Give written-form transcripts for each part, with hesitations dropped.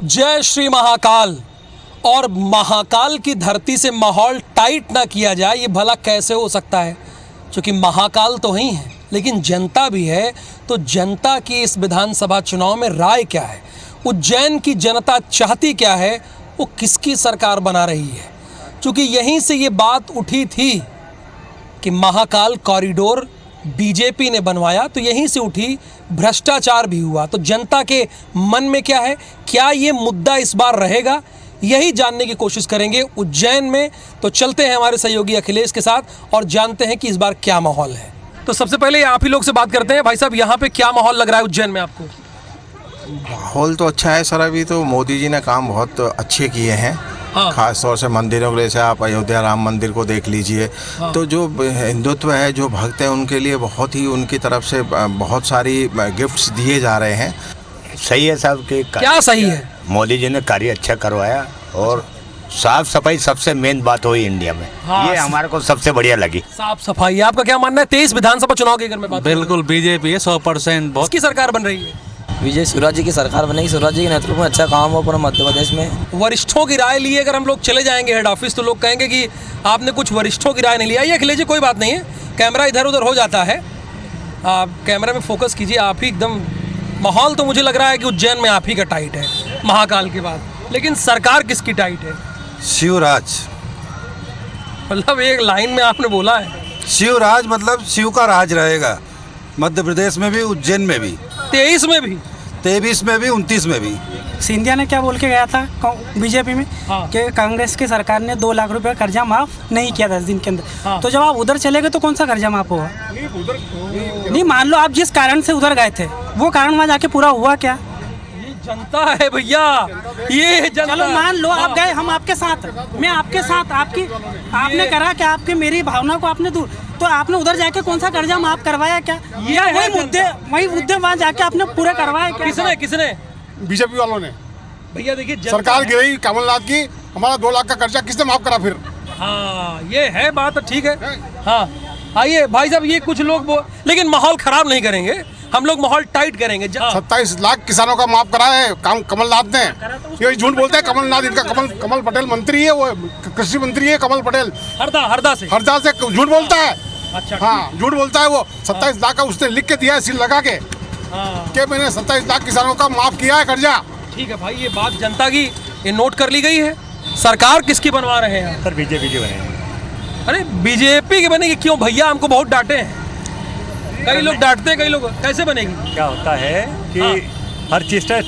जय श्री महाकाल। और महाकाल की धरती से माहौल टाइट ना किया जाए, ये भला कैसे हो सकता है? क्योंकि महाकाल तो ही है लेकिन जनता भी है। तो जनता की इस विधानसभा चुनाव में राय क्या है, उज्जैन की जनता चाहती क्या है, वो किसकी सरकार बना रही है? क्योंकि यहीं से ये बात उठी थी कि महाकाल कॉरिडोर बीजेपी ने बनवाया, तो यहीं से उठी भ्रष्टाचार भी हुआ। तो जनता के मन में क्या है, क्या ये मुद्दा इस बार रहेगा, यही जानने की कोशिश करेंगे उज्जैन में। तो चलते हैं हमारे सहयोगी अखिलेश के साथ और जानते हैं कि इस बार क्या माहौल है। तो सबसे पहले आप ही लोग से बात करते हैं। भाई साहब, यहाँ पे क्या माहौल लग रहा है उज्जैन में आपको? माहौल तो अच्छा है सर। अभी तो मोदी जी ने काम बहुत अच्छे किए हैं। हाँ। खास तौर से मंदिरों के लिए, जैसे आप अयोध्या राम मंदिर को देख लीजिए। हाँ। तो जो हिंदुत्व है, जो भक्त है, उनके लिए बहुत ही उनकी तरफ से बहुत सारी गिफ्ट्स दिए जा रहे हैं। सही है साहब कि क्या सही है? मोदी जी ने कार्य अच्छा करवाया और साफ सफाई सबसे मेन बात हुई इंडिया में। हाँ, ये हमारे को सबसे बढ़िया लगी। साफ सफाई। आपका क्या मानना है 23 विधानसभा चुनाव की अगर मैं बात करूं? बिल्कुल बीजेपी है 100%। बहुत किसकी सरकार बन रही है? विजय शिवराज जी की सरकार बनेगी। शिवराज जी के नेतृत्व में अच्छा काम हो पूरा मध्य प्रदेश में। वरिष्ठों की राय लिए अगर हम लोग चले जाएंगे हेड ऑफिस, तो लोग कहेंगे कि आपने कुछ वरिष्ठों की राय नहीं लिया। ये अखिलेश जी कोई बात नहीं है, कैमरा इधर उधर हो जाता है, आप कैमरा में फोकस कीजिए। आप ही एकदम, माहौल तो मुझे लग रहा है कि उज्जैन में आप ही का टाइट है महाकाल के बाद। लेकिन सरकार किसकी टाइट है? शिवराज। मतलब एक लाइन में आपने बोला है शिवराज, मतलब शिव का राज रहेगा मध्य प्रदेश में भी, उज्जैन में भी, 23 में भी, 23 में भी, 29 में भी। सिंधिया ने क्या बोल के गया था बीजेपी में? हाँ। कि कांग्रेस की सरकार ने 2 लाख रुपए कर्जा माफ नहीं किया 10 दिन के अंदर। हाँ। तो जब आप उधर चले गए तो कौन सा कर्जा माफ हुआ? नहीं, मान लो आप जिस कारण से उधर गए थे वो कारण वहाँ जाके पूरा हुआ क्या? ये जनता है भैया, ये जनता। चलो मान लो आप गए, हम आपके साथ, मैं आपके साथ, आपने करा कि आपके मेरी भावना को आपने दूर, तो आपने उधर जाके कौन सा कर्जा माफ करवाया क्या? ये वही मुद्दे वहाँ जाके आपने पूरे करवाए क्या? किसने? बीजेपी वालों ने। भैया देखिए, सरकार गिरी कमलनाथ की, हमारा 2 लाख का कर्जा किसने माफ करा फिर? हाँ, ये है बात, ठीक है। हाँ आइए भाई साहब, ये कुछ लोग लेकिन माहौल खराब नहीं करेंगे, हम लोग माहौल टाइट करेंगे। 27 लाख किसानों का माफ करा है काम कमलनाथ ने। ये झूठ बोलते हैं कमलनाथ, इनका कमल पटेल मंत्री है, वो कृषि मंत्री है कमल पटेल। हरदा से झूठ बोलता है। अच्छा, हाँ, झूठ बोलता है वो। 27 लाख का उसने लिख के दिया है, सील लगा के, कि मैंने 27 लाख किसानों का माफ किया है कर्जा। ठीक है भाई, ये बात जनता की, ये नोट कर ली गई है। सरकार किसकी बनवा रहे हैं? सर बीजेपी की बनेगी। अरे बीजेपी की बनेगी? क्यों भैया, हमको बहुत डांटे हैं, कई लोग डांटते हैं, कई लोग। कैसे बनेगी? क्या होता है कि हर चीज़ का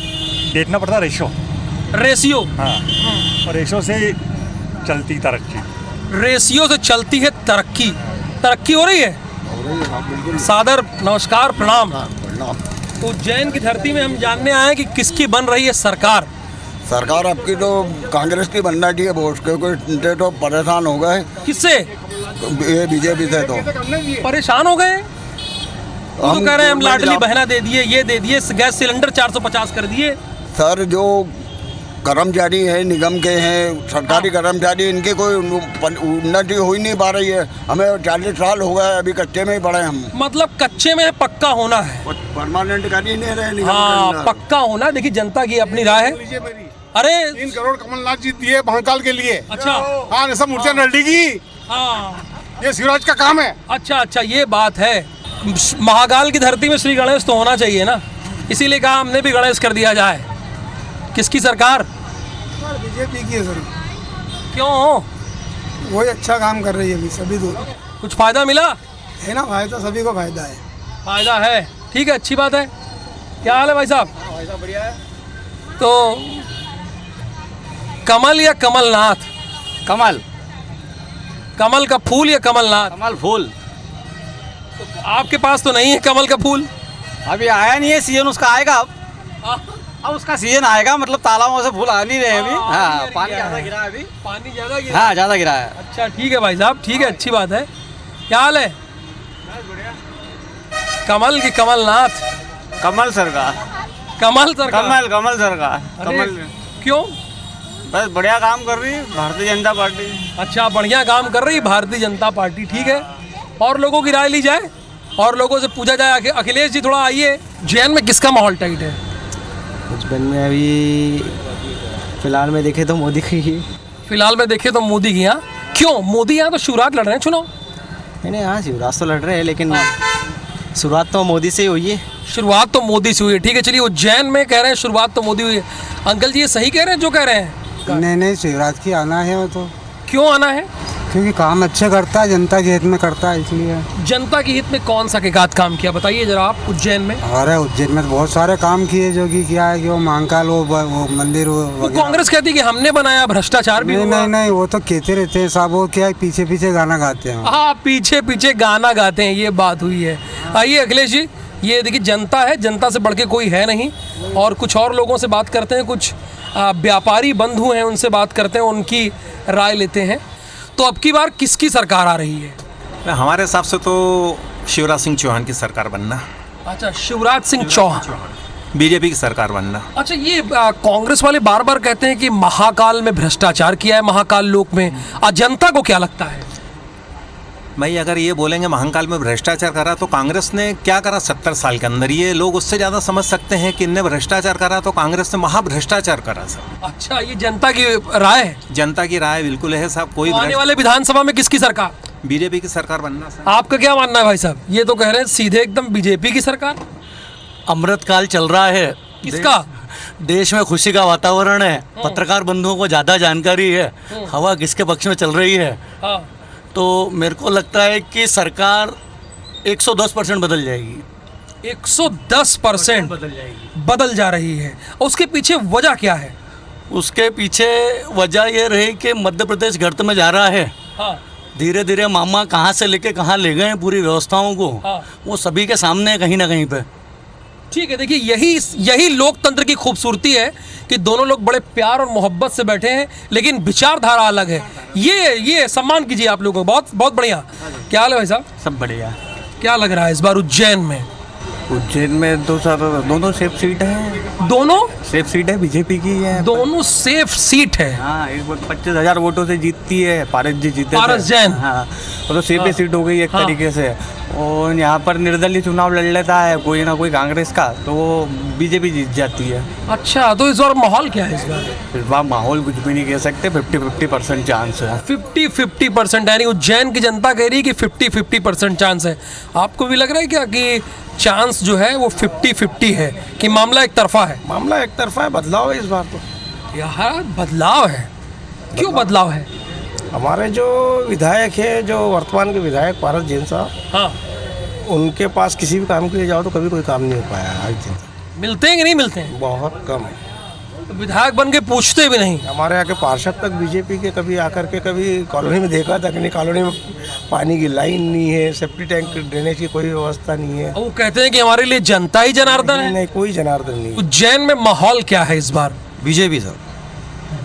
देखना पड़ता है रेशियो। हाँ, और रेशियो से चलती तरक्की। रेशियो से चलती है तरक्की। तरक्की हो रही है? सादर नमस्कार, प्रणाम। उज्जैन की धरती में हम जानने आए कि किसकी बन रही है सरकार। सरकार आपकी तो कांग्रेस की बनना चाहिए, वोट क्योंकि तो परेशान हो गए। किससे? ये बीजेपी से तो परेशान हो गए। हम कह रहे हैं हम लाडली बहना दे दिए, ये दे दिए, गैस सिलेंडर 450 कर दिए। सर जो कर्मचारी हैं, निगम के हैं, सरकारी कर्मचारी, इनकी कोई उन्नति हो ही नहीं पा रही है। हमें 40 साल हो गए, अभी कच्चे में ही पड़े हम। मतलब कच्चे में पक्का होना है, परमानेंट कर ही नहीं रहे निगम। हाँ, पक्का होना। देखिए जनता की अपनी राय है। अरे 3 करोड़ कमलनाथ जी दिए महाकाल के लिए। अच्छा। हाँ, सब मूर्तियाँ नल्डी की। हाँ, ये शिवराज का काम है। अच्छा, ये बात है। महाकाल की धरती में श्री गणेश तो होना चाहिए ना, इसीलिए कहा हमने भी गणेश कर दिया जाए। किसकी सरकार? बीजेपी की है सर। क्यों? वही अच्छा काम कर रही है अभी, सभी तो कुछ फायदा मिला है ना, फायदा सभी को फायदा है। फायदा है, ठीक है, अच्छी बात है। क्या हाल है भाई साहब? बढ़िया है। तो कमल या कमलनाथ? कमल। कमल का फूल या कमलनाथ? कमल फूल। आपके पास तो नहीं है कमल का फूल? अभी आया नहीं है सीजन, उसका आएगा अब उसका सीजन आएगा। मतलब तालाबों से फूल आ नहीं रहे अभी। हाँ, पानी ज़्यादा गिरा है अभी। पानी ज़्यादा गिरा? हाँ, ज़्यादा गिरा है। अच्छा, ठीक है भाई साहब, ठीक है, अच्छी बात है। क्या हाल है? कमल की कमलनाथ? कमल सरकार। कमल सरकार? कमल सरकार। कमल। क्यों? बस बढ़िया काम कर रही है भारतीय जनता पार्टी। अच्छा, बढ़िया काम कर रही है भारतीय जनता पार्टी, ठीक है। और लोगों की राय ली जाए, और लोगों से पूछा जाए। अखिलेश जी थोड़ा आइए, उज्जैन में किसका माहौल टाइट है? उज्जैन में अभी फिलहाल में देखे तो मोदी की ही। फिलहाल में देखे तो मोदी की। यहाँ क्यों? मोदी यहाँ तो शिवराज लड़ रहे हैं चुनाव। नहीं हाँ, शिवराज तो लड़ रहे हैं, लेकिन शुरुआत तो मोदी से ही हुई है। शुरुआत तो मोदी से हुई है, ठीक है। चलिए, उज्जैन में कह रहे हैं शुरुआत तो मोदी हुई है। अंकल जी, ये सही कह रहे हैं जो कह रहे हैं? नहीं, शिवराज की आना है वो तो। क्यों आना है? क्योंकि काम अच्छे करता है, जनता के हित में करता है, इसलिए। जनता के हित में कौन सा एकाध काम किया बताइए जरा आप उज्जैन में। अरे उज्जैन में तो बहुत सारे काम किए, जो कि क्या है कि वो महाकाल वो मंदिर वो कांग्रेस कहती है कि हमने बनाया, भ्रष्टाचार भी हुआ। नहीं, वो तो कहते रहते हैं साहब। वो क्या है, पीछे पीछे गाना गाते हैं। हाँ, पीछे पीछे गाना गाते हैं, ये बात हुई है। आइए अखिलेश जी, ये देखिए जनता है, जनता से बढ़ के कोई है नहीं। और कुछ और लोगों से बात करते हैं, कुछ व्यापारी बंधु हैं, उनसे बात करते हैं, उनकी राय लेते हैं। तो अब की बार किसकी सरकार आ रही है? हमारे हिसाब से तो शिवराज सिंह चौहान की सरकार बनना। अच्छा, शिवराज सिंह चौहान, बीजेपी की सरकार बनना। अच्छा, ये कांग्रेस वाले बार बार कहते हैं कि महाकाल में भ्रष्टाचार किया है, महाकाल लोक में। जनता को क्या लगता है? भाई, अगर ये बोलेंगे महाकाल में भ्रष्टाचार करा तो कांग्रेस ने क्या करा 70 साल के अंदर? ये लोग उससे ज़्यादा समझ सकते हैं कि इनने भ्रष्टाचार करा तो कांग्रेस ने महाभ्रष्टाचार करा सर। अच्छा, ये जनता की राय है? जनता की राय बिल्कुल है साहब। कोई आने वाले विधानसभा में किसकी सरकार? बीजेपी की सरकार बनना सर। आपका क्या मानना है भाई साहब? ये तो कह रहे हैं सीधे एकदम बीजेपी की सरकार। अमृतकाल चल रहा है। किसका? देश में खुशी का वातावरण है। पत्रकार बंधुओं को ज़्यादा जानकारी है हवा किसके पक्ष में चल रही है। हाँ। तो मेरे को लगता है कि सरकार 110% बदल जाएगी। 110% बदल जा रही है। उसके पीछे वजह क्या है? उसके पीछे वजह ये रही कि मध्य प्रदेश गर्त में जा रहा है। हाँ। धीरे धीरे मामा कहाँ से लेके कहाँ ले गए हैं पूरी व्यवस्थाओं को। हाँ। वो सभी के सामने है कहीं ना कहीं पे। ठीक है, देखिए यही लोकतंत्र की खूबसूरती है कि दोनों लोग बड़े प्यार और मोहब्बत से बैठे हैं, लेकिन विचारधारा अलग है। ये सम्मान कीजिए आप लोगों को। बहुत बहुत बढ़िया। क्या हाल है भाई साहब? सब बढ़िया। क्या लग रहा है इस बार उज्जैन में? उज्जैन में तो सर दोनों सेफ सीट है। दोनों सेफ सीट है, बीजेपी की है। दोनों सेफ सीट है। हाँ, एक 25,000 वोटों से जीतती है। पारस जी जीते, पारस जैन। हाँ, वो तो सेफ सीट हो गई एक तरीके से। और यहाँ पर निर्दलीय चुनाव लड़ लेता है कोई ना कोई कांग्रेस का, तो वो बीजेपी जीत जाती है। अच्छा, तो इस बार माहौल क्या है? इस बार माहौल कुछ भी नहीं कह सकते। 50-50% चांस है। 50-50%, यानी उज्जैन की जनता कह रही है कि 50-50% चांस है। आपको भी लग रहा है क्या कि चांस जो है वो 50-50 है, कि मामला एक तरफा है? मामला एक तरफा है। बदलाव है इस बार तो। यार बदलाव है। क्यों बदलाव है? हमारे जो विधायक है, जो वर्तमान के विधायक पारस जैन साहब, हाँ, उनके पास किसी भी काम के लिए जाओ तो कभी कोई काम नहीं हो पाया आज दिन तक। मिलते हैं कि नहीं मिलते हैं? बहुत कम। तो विधायक बन के पूछते भी नहीं। हमारे यहाँ के पार्षद तक बीजेपी के कभी आकर के कभी कॉलोनी में देखा था कि नहीं, कॉलोनी में पानी की लाइन नहीं है, सेफ्टी टैंक ड्रेनेज की कोई व्यवस्था नहीं है। और वो कहते हैं कि हमारे लिए जनता ही जनार्दन है। नहीं, कोई जनार्दन नहीं। उज्जैन में माहौल क्या है इस बार? BJP sir.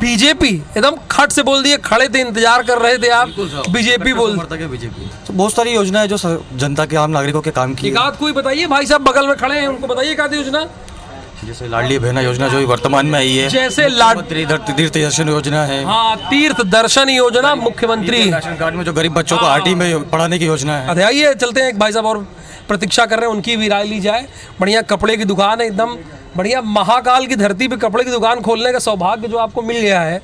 बीजेपी एकदम खट से बोल दिए। खड़े थे, इंतजार कर रहे थे आप, बीजेपी बोल। बीजेपी तो बहुत सारी योजनाएं जो जनता के आम नागरिकों के काम की। एक आध कोई बताइए, भाई साहब बगल में खड़े हैं, उनको बताइए एक आध योजना। जैसे लाडली बहना योजना जो वर्तमान में आई है। जैसे तीर्थ दर्शन योजना है। हाँ, तीर्थ दर्शन योजना मुख्यमंत्री। राशन कार्ड में जो गरीब बच्चों को आरटी में पढ़ाने की योजना है। अरे आइए चलते हैं, एक भाई साहब और प्रतीक्षा कर रहे हैं, उनकी भी राय ली जाए। बढ़िया कपड़े की दुकान है, एकदम बढ़िया। महाकाल की धरती पे कपड़े की दुकान खोलने का सौभाग्य जो आपको मिल गया है,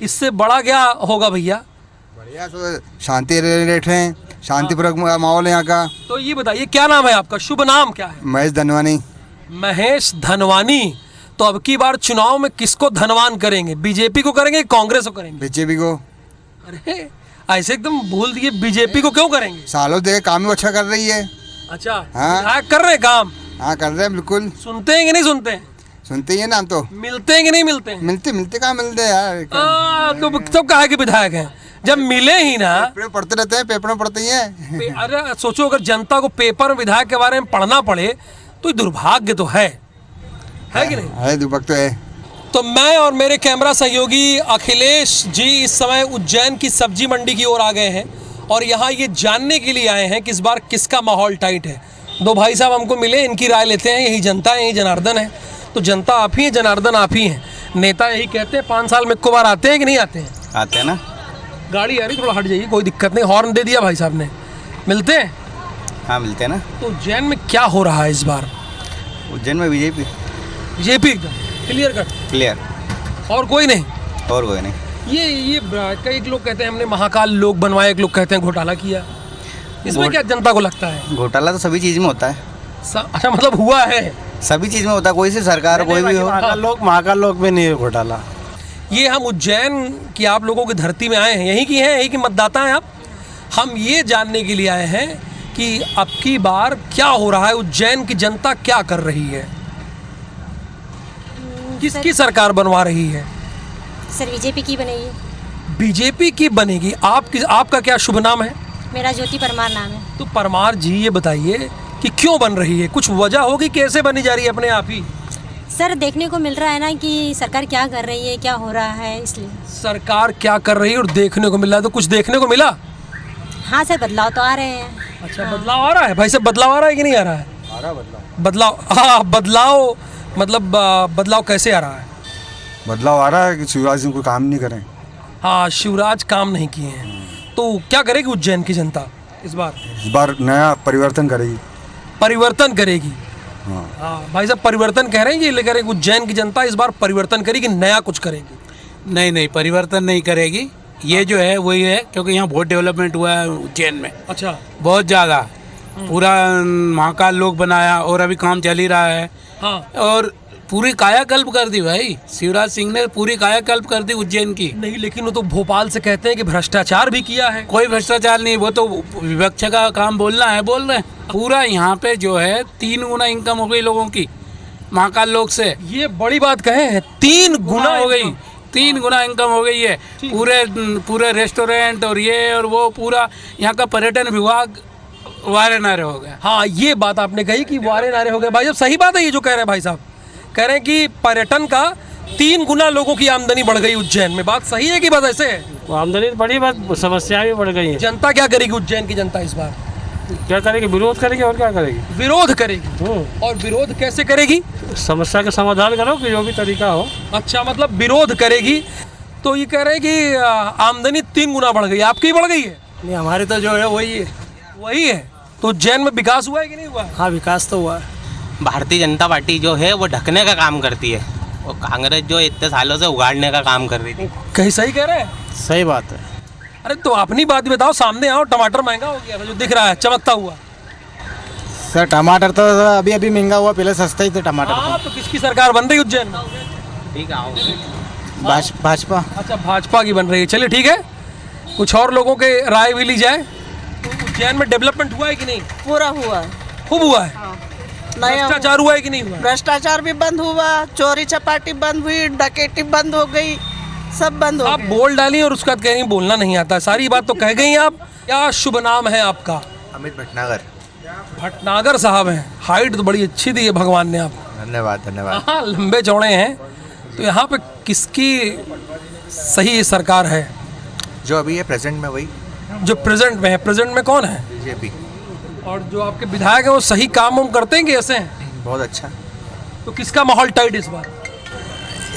इससे बड़ा क्या होगा भैया? बढ़िया, शांति रेट है, शांतिपूर्वक माहौल है यहाँ का। तो ये बताइए क्या नाम है आपका? शुभ नाम क्या है? महेश धनवानी। महेश धनवानी। तो अब की बार चुनाव में किसको धनवान करेंगे? बीजेपी को करेंगे, कांग्रेस को करेंगे? बीजेपी को। अरे ऐसे एकदम भूल दिए। बीजेपी को क्यों करेंगे? सालों देखे काम ही अच्छा कर रही है। अच्छा, हाँ। विधायक कर रहे हैं काम? हाँ, कर रहे हैं बिल्कुल। सुनते हैं कि नहीं सुनते हैं? सुनते ही है नाम तो। मिलते हैं कि नहीं मिलते हैं? मिलते कहाँ मिलते हैं यार। तो सब कहा कि विधायक हैं, जब मिले ही ना। पेपर पढ़ते रहते हैं, पेपर में पढ़ते ही हैं। अरे सोचो, अगर जनता को पेपर में विधायक के बारे में पढ़ना पड़े तो ये दुर्भाग्य तो है कि नहीं? है, दुर्भाग्य तो है। तो मैं और मेरे कैमरा सहयोगी अखिलेश जी इस समय उज्जैन की सब्जी मंडी की ओर आ गए हैं और यहाँ ये जानने के लिए आए हैं कि इस बार किसका माहौल टाइट है। दो भाई साहब हमको मिले, इनकी राय लेते हैं। यही जनता है, यही जनार्दन है। तो जनता आप ही है, जनार्दन आप ही हैं। नेता यही कहते हैं 5 साल में 1 बार आते हैं कि नहीं आते हैं? आते हैं ना। गाड़ी आ रही, थोड़ा हट जाइए, कोई दिक्कत नहीं। हॉर्न दे दिया भाई साहब ने। मिलते हैं? हाँ, मिलते हैं ना। तो उज्जैन में क्या हो रहा है इस बार? उज्जैन में बीजेपी। बीजेपी एकदम क्लियर कट। क्लियर। और कोई नहीं? और कोई नहीं। ये कई लोग कहते हैं हमने महाकाल लोग बनवाए, एक लोग कहते हैं घोटाला किया। इसमें क्या जनता को लगता है? घोटाला तो सभी चीज़ में होता है, अच्छा, मतलब हुआ है सभी चीज़ में होता है, कोई सी सरकार कोई भी हो। महाकाल लोक में नहीं है घोटाला। ये हम उज्जैन की आप लोगों की धरती में आए हैं, यहीं की हैं, यहीं की मतदाता हैं आप। हम ये जानने के लिए आए हैं कि अब की बार क्या हो रहा है, उज्जैन की जनता क्या कर रही है, किसकी सरकार बनवा रही है? सर बीजेपी की बनेगी। बीजेपी की बनेगी। आपका क्या शुभ नाम है? मेरा ज्योति परमार नाम है। तो परमार जी ये बताइए कि क्यों बन रही है, कुछ वजह होगी, कैसे बनी जा रही है अपने आप ही? सर देखने को मिल रहा है ना कि सरकार क्या कर रही है, क्या हो रहा है, इसलिए। सरकार क्या कर रही है और देखने को मिल रहा है, तो कुछ देखने को मिला? हाँ सर, बदलाव तो आ रहे हैं। अच्छा, बदलाव आ रहा है भाई साहब? बदलाव आ रहा है कि नहीं आ रहा है? आ रहा बदलाव। हाँ, बदलाव मतलब बदलाव कैसे आ रहा है? बदलाव आ रहा है कि शिवराज सिंह कोई काम नहीं करें। हाँ, शिवराज काम नहीं किए हैं, तो क्या करेगी उज्जैन की जनता इस बार? इस बार नया परिवर्तन करेगी। परिवर्तन करेगी। हाँ भाई साहब, परिवर्तन कह रहे हैं, ये ले कह रहे हैं उज्जैन की जनता इस बार परिवर्तन करेगी, नया कुछ करेगी। नहीं, परिवर्तन नहीं करेगी। ये जो है वही है, क्योंकि यहाँ बहुत डेवलपमेंट हुआ है उज्जैन में। अच्छा, बहुत ज़्यादा। पूरा महाकाल लोक बनाया और अभी काम चल ही रहा है। हाँ। और पूरी कायाकल्प कर दी भाई, शिवराज सिंह ने पूरी कायाकल्प कर दी उज्जैन की। नहीं, लेकिन वो तो भोपाल से कहते हैं कि भ्रष्टाचार भी किया है। कोई भ्रष्टाचार नहीं, वो तो विपक्ष का काम बोलना है, बोल रहे हैं। पूरा यहाँ पे जो है 3 गुना इनकम हो गई लोगों की महाकाल लोक से। ये बड़ी बात कहे हैं, 3 गुना हो गई, 3 गुना इनकम हो गई है। पूरे रेस्टोरेंट और ये और वो, पूरा यहाँ का पर्यटन विभाग वारे नारे हो गया। हाँ, ये बात आपने कही कि वारे नारे हो गए भाई साहब, सही बात है ये जो कह रहे हैं भाई साहब। कह रहे हैं कि पर्यटन का 3 गुना लोगों की आमदनी बढ़ गई उज्जैन में। बात सही है कि बात ऐसे है? आमदनी बढ़ी, बात समस्याएं भी बढ़ गई हैं। जनता क्या करेगी उज्जैन की जनता इस बार? क्या करेगी? विरोध करेगी। और क्या करेगी? विरोध करेगी। और विरोध कैसे करेगी? समस्या का समाधान करो कि जो भी तरीका हो। अच्छा, मतलब विरोध करेगी। तो ये कह रहे हैं कि आमदनी 3 गुना बढ़ गई, आपकी बढ़ गई है? नहीं, हमारी तो जो है वही है। तो उज्जैन में विकास हुआ है कि नहीं हुआ? हाँ, विकास तो हुआ है। भारतीय जनता पार्टी जो है वो ढकने का काम करती है, और कांग्रेस जो इतने सालों से उगाड़ने का काम कर रही थी। कहीं सही कह रहे हैं? सही बात है। अरे तो अपनी बात भी बताओ, सामने आओ। टमाटर महंगा हो गया जो दिख रहा है चमकता हुआ। सर टमाटर तो अभी महंगा हुआ, पहले सस्ता ही थे टमाटर। हाँ, तो किसकी सरकार बन रही उज्जैन में? ठीक है, आओ। भाजपा। अच्छा, भाजपा की बन रही है। चलिए ठीक है, कुछ और लोगों के राय भी ली जाए। तो उज्जैन में डेवलपमेंट हुआ है कि नहीं? पूरा हुआ है, खूब हुआ है। भ्रष्टाचार हुआ है कि नहीं हुआ? भ्रष्टाचार भी बंद हुआ, चोरी चपाटी बंद हुई, डकैती बंद हो गई, सब बंद हो आप बोल डाली और उसके बाद कहीं बोलना नहीं आता, सारी बात तो कह गई आप। क्या शुभ नाम है आपका? अमित भटनागर। भटनागर साहब हैं, हाइट तो बड़ी अच्छी दी है भगवान ने आपको। धन्यवाद धन्यवाद। हाँ, लंबे चौड़े हैं। तो यहाँ पे किसकी सही सरकार है? जो अभी है प्रेजेंट में वही। जो प्रेजेंट में है, प्रेजेंट में कौन है? बीजेपी। और जो आपके विधायक हैं वो सही काम हम करते हैं कि ऐसे हैं? बहुत अच्छा। तो किसका माहौल टाइट इस बार?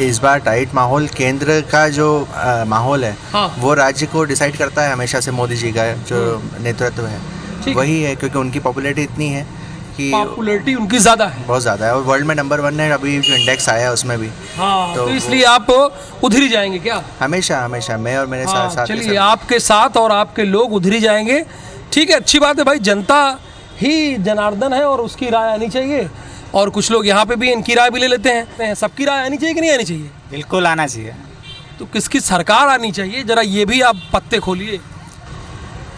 इस बार टाइट माहौल केंद्र का जो माहौल है, हाँ। वो राज्य को डिसाइड करता है हमेशा से। मोदी जी का जो नेतृत्व है वही है, क्योंकि उनकी पॉपुलैरिटी इतनी है कि पॉपुलैरिटी उनकी ज़्यादा है, बहुत ज़्यादा है। और वर्ल्ड में नंबर 1 है अभी जो इंडेक्स आया है उसमें भी। हाँ, तो इसलिए आप उधर ही जाएंगे क्या? हमेशा हमेशा मैं और मेरे हाँ, साथ चलिए आपके साथ और आपके लोग उधर ही जाएंगे। ठीक है, अच्छी बात है भाई, जनता ही जनार्दन है और उसकी राय आनी चाहिए। और कुछ लोग यहाँ पे भी इनकी राय भी ले लेते हैं। सबकी राय आनी चाहिए कि नहीं आनी चाहिए? बिल्कुल आना चाहिए। तो किसकी सरकार आनी चाहिए, जरा ये भी आप पत्ते खोलिए।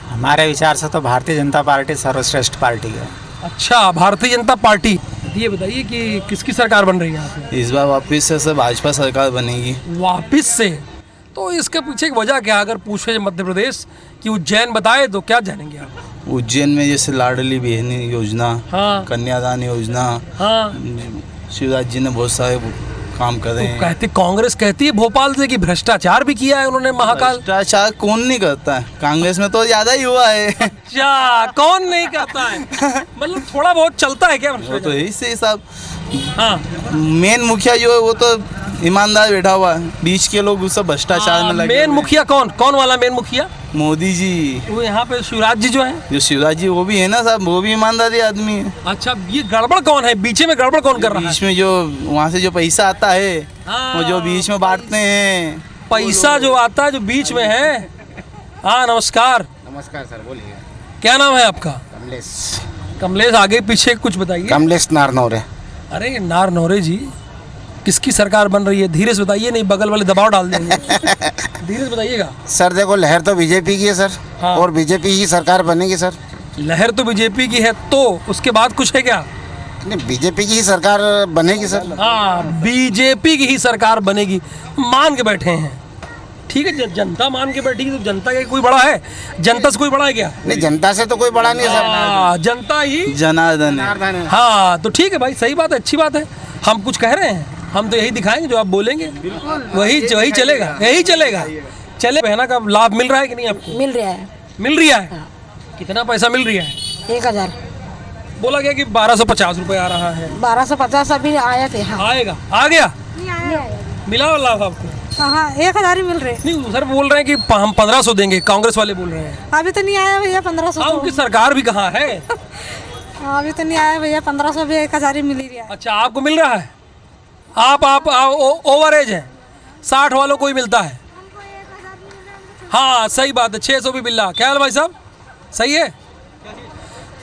हमारे विचार से तो भारतीय जनता पार्टी सर्वश्रेष्ठ पार्टी है। अच्छा, भारतीय जनता पार्टी। ये बताइए कि किसकी सरकार बन रही है यहाँ पे? इस बार वापस से भाजपा सरकार बनेगी। वापस से? तो इसके पीछे की वजह क्या? अगर पूछे मध्य प्रदेश कि उज्जैन बताए तो क्या जानेंगे आप? उज्जैन में जैसे लाडली बहन योजना, हाँ। कन्यादान योजना, हाँ। शिवराज जी ने बहुत सारे काम करे हैं। कहती कांग्रेस कहती है भोपाल से कि भ्रष्टाचार भी किया है उन्होंने महाकाल। भ्रष्टाचार कौन नहीं करता है? कांग्रेस में तो ज्यादा ही हुआ है। अच्छा, कौन नहीं करता है? मतलब थोड़ा बहुत चलता है क्या? वो तो यही से साहब। हाँ, मेन मुखिया जो है वो तो ईमानदार बैठा हुआ है, बीच के लोग सब भ्रष्टाचार में लगे मेन हुए हैं। मुखिया कौन वाला मेन मुखिया? मोदी जी। वो यहाँ पे शिवराज जी जो हैं। जो शिवराज जी वो भी है ना साहब, वो भी ईमानदारी आदमी है। अच्छा, ये गड़बड़ कौन है बीच में? गड़बड़ कौन कर रहा है? बीच में जो वहाँ से जो पैसा आता है वो जो बीच में बांटते हैं, पैसा जो आता है जो बीच में है। हाँ नमस्कार। नमस्कार सर, बोलिए। क्या नाम है आपका? कमलेश। कमलेश, आगे पीछे कुछ बताइए। कमलेश नारनौरे। अरे नारनौरे जी, किसकी सरकार बन रही है? धीरे से बताइए, नहीं बगल वाले दबाव डाल देंगे। धीरे से बताइएगा। सर देखो, लहर तो बीजेपी की है सर। हाँ। और बीजेपी की सरकार बनेगी सर। लहर तो बीजेपी की है, तो उसके बाद कुछ है क्या? नहीं, बीजेपी की ही सरकार बनेगी सर। हाँ, बीजेपी की ही सरकार बनेगी, मान के बैठे हैं। ठीक है, जनता मान के बैठी, तो जनता का कोई बड़ा है? जनता से कोई बड़ा है क्या? नहीं, जनता से तो कोई बड़ा नहीं है सर। जनता ही जनार्दन है। हाँ, तो ठीक है भाई, सही बात है, अच्छी बात है। हम कुछ कह रहे हैं, हम तो यही दिखाएंगे जो आप बोलेंगे, वही चलेगा, यही चलेगा। चले बहना का लाभ मिल रहा है कि नहीं आपको? मिल रहा है। मिल रहा है। कितना पैसा मिल रहा है? 1000। बोला गया कि 1250 रुपए आ रहा है। 1250 अभी आए थे। हाँ। आएगा, आ गया। नहीं आया। मिला लाभ आपको? हाँ, 1000 ही मिल रहे। नहीं, सर बोल रहे हैं कि हम 1500 देंगे, कांग्रेस वाले बोल रहे हैं। अभी तो नहीं आया भैया 1500। उनकी सरकार भी कहाँ है? अभी तो नहीं आया भैया, 1500 भी 1000 ही मिल ही रहा है। अच्छा, आपको मिल रहा है? आप ओवर एज हैं, 60 वालों को ही मिलता है। हाँ सही बात है, 600 भी मिल रहा। क्या हाल भाई साहब, सही है?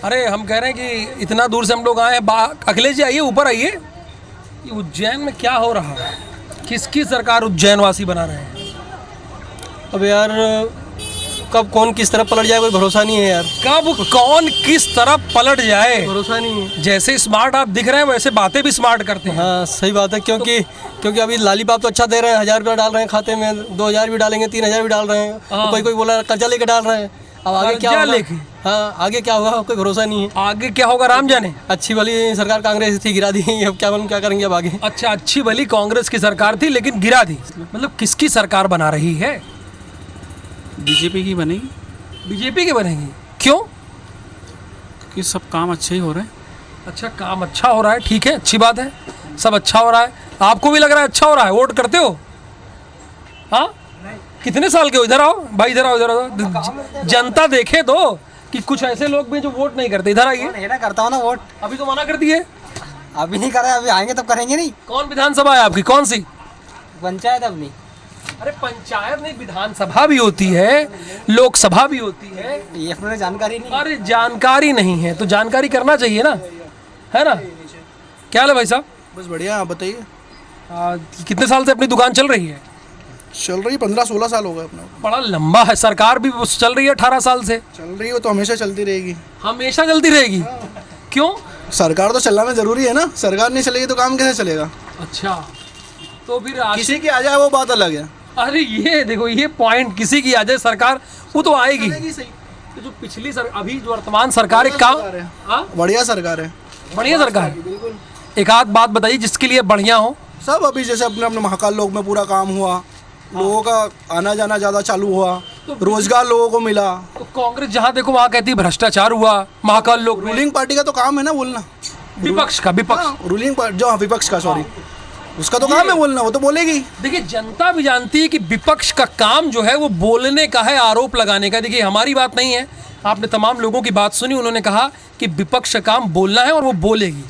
अरे हम कह रहे हैं कि इतना दूर से हम लोग आए हैं। अखिलेश जी आइए, ऊपर आइए। उज्जैन में क्या हो रहा है? किसकी सरकार उज्जैन वासी बना रहे हैं? अब यार कब कौन किस तरफ पलट जाए कोई भरोसा नहीं है यार। कब कौन किस तरफ पलट जाए भरोसा नहीं है। जैसे स्मार्ट आप दिख रहे हैं वैसे बातें भी स्मार्ट करते हैं। हाँ सही बात है, क्योंकि अभी लालीपाप तो अच्छा दे रहे हैं, 1000 रुपया डाल रहे हैं खाते में, 2000 भी डालेंगे, 3000 भी डाल रहे हैं। हाँ। कोई बोला कर्जा लेके डाल रहे हैं। अब आगे क्या होगा? हाँ आगे क्या होगा कोई भरोसा नहीं है। आगे क्या होगा राम जाने। अच्छी वाली सरकार कांग्रेस थी, गिरा दी। अब क्या करेंगे अब आगे? अच्छा, अच्छी वाली कांग्रेस की सरकार थी लेकिन गिरा दी। मतलब किसकी सरकार बना रही है? बीजेपी की बनेगी। बीजेपी की बनेगी? क्यों? क्योंकि सब काम अच्छे ही हो रहे हैं। अच्छा, काम अच्छा हो रहा है, ठीक है, अच्छी बात है, सब अच्छा हो रहा है। आपको भी लग रहा है अच्छा हो रहा है? वोट करते हो? हाँ, कितने साल के हो? इधर आओ भाई, इधर आओ। जनता देखे तो कि कुछ ऐसे लोग भी जो वोट नहीं करते। इधर आइए। करता हूँ ना वोट। अभी तो मना कर दिए। अभी नहीं कर रहे, अभी आएंगे तब करेंगे। नहीं, कौन विधानसभा है आपकी? कौन सी? पंचायत अपनी। अरे पंचायत नहीं, विधानसभा भी होती है, लोकसभा भी होती है। ये अपने जानकारी नहीं। अरे जानकारी नहीं है तो जानकारी करना चाहिए ना, है ना? क्या हाल है भाई साहब? बस बढ़िया, आप बताइए। कितने साल से अपनी दुकान चल रही है? चल रही 15-16 साल हो गए अपना। बड़ा लंबा है। सरकार भी चल रही है 18 साल से। चल रही हो तो हमेशा चलती रहेगी। हमेशा चलती रहेगी? क्यों? सरकार तो चलाना जरूरी है ना, सरकार नहीं चलेगी तो काम कैसे चलेगा? अच्छा, तो फिर किसी की आ जाए वो बात अलग है। अरे ये देखो, ये पॉइंट, किसी की आ जाए सरकार वो तो आएगी। तो जो पिछली अभी जो वर्तमान सरकार एक काम, बढ़िया सरकार है। बढ़िया सरकार। एक आध बात बताइए जिसके लिए बढ़िया हो। सब अभी जैसे अपने महाकाल लोक में पूरा काम हुआ, लोगों का आना जाना ज़्यादा चालू हुआ, रोजगार लोगों को मिला। तो कांग्रेस जहाँ देखो वहाँ कहती है भ्रष्टाचार हुआ महाकाल लोक। रूलिंग पार्टी का तो काम है ना बोलना। विपक्ष का, रूलिंग जो विपक्ष का, सॉरी, उसका तो काम है बोलना, वो तो बोलेगी। देखिए, जनता भी जानती है कि विपक्ष का काम जो है वो बोलने का है, आरोप लगाने का। देखिए, हमारी बात नहीं है, आपने तमाम लोगों की बात सुनी, उन्होंने कहा कि विपक्ष का काम बोलना है और वो बोलेगी।